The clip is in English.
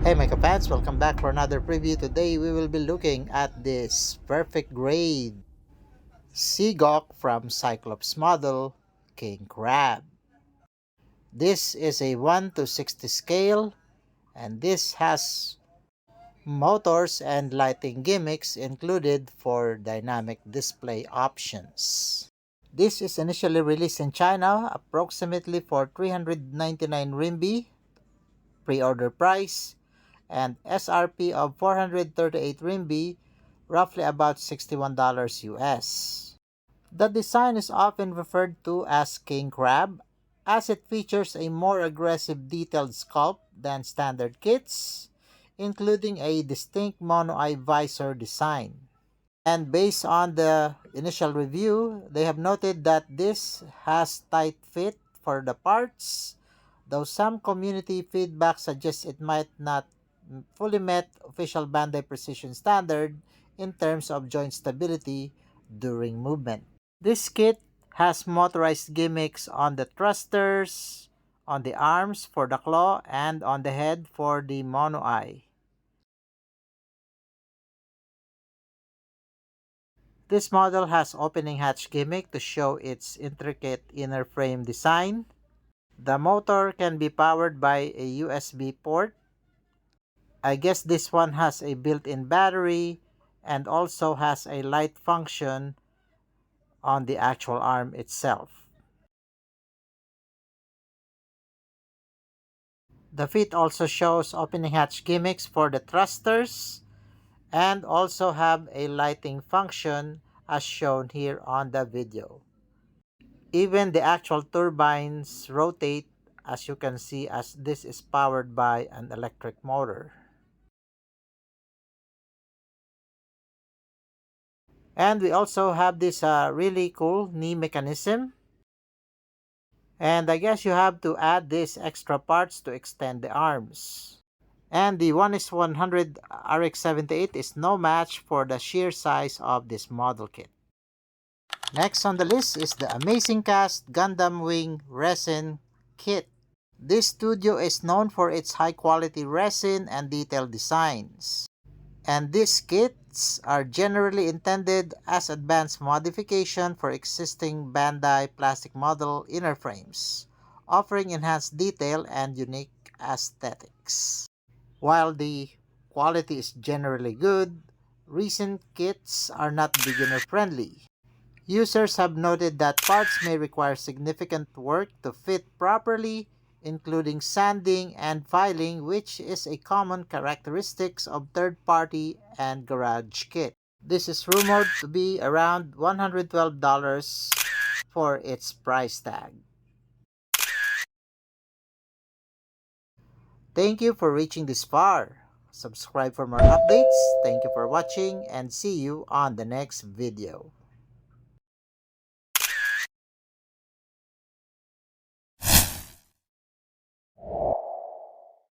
Hey Micah fans, welcome back for another preview. Today we will be looking at this perfect grade Seagawk from Cyclops model King Crab. This is a 1 to 60 scale and this has motors and lighting gimmicks included for dynamic display options. This is initially released in China approximately for 399 RMB pre-order price and SRP of 438 RMB, roughly about $61 US. The design is often referred to as King Crab as it features a more aggressive detailed sculpt than standard kits, including a distinct mono-eye visor design. And based on the initial review, they have noted that this has tight fit for the parts, though some community feedback suggests it might not fully met official Bandai precision standard in terms of joint stability during movement. This kit has motorized gimmicks on the thrusters, on the arms for the claw, and on the head for the mono eye. This model has opening hatch gimmick to show its intricate inner frame design. The motor can be powered by a USB port. I guess this one has a built-in battery and also has a light function on the actual arm itself. The feet also shows opening hatch gimmicks for the thrusters and also have a lighting function as shown here on the video. Even the actual turbines rotate, as you can see, as this is powered by an electric motor. And we also have this really cool knee mechanism. And I guess you have to add these extra parts to extend the arms. And the 1:100 RX-78 is no match for the sheer size of this model kit. Next on the list is the Amazing Cast Gundam Wing Resin Kit. This studio is known for its high-quality resin and detailed designs. And these kits are generally intended as advanced modification for existing Bandai plastic model inner frames, offering enhanced detail and unique aesthetics. While the quality is generally good, recent kits are not beginner-friendly. Users have noted that parts may require significant work to fit properly, including sanding and filing, which is a common characteristic of third-party and garage kit. This is rumored to be around $112 for its price tag. Thank you for reaching this far. Subscribe for more updates. Thank you for watching and see you on the next video.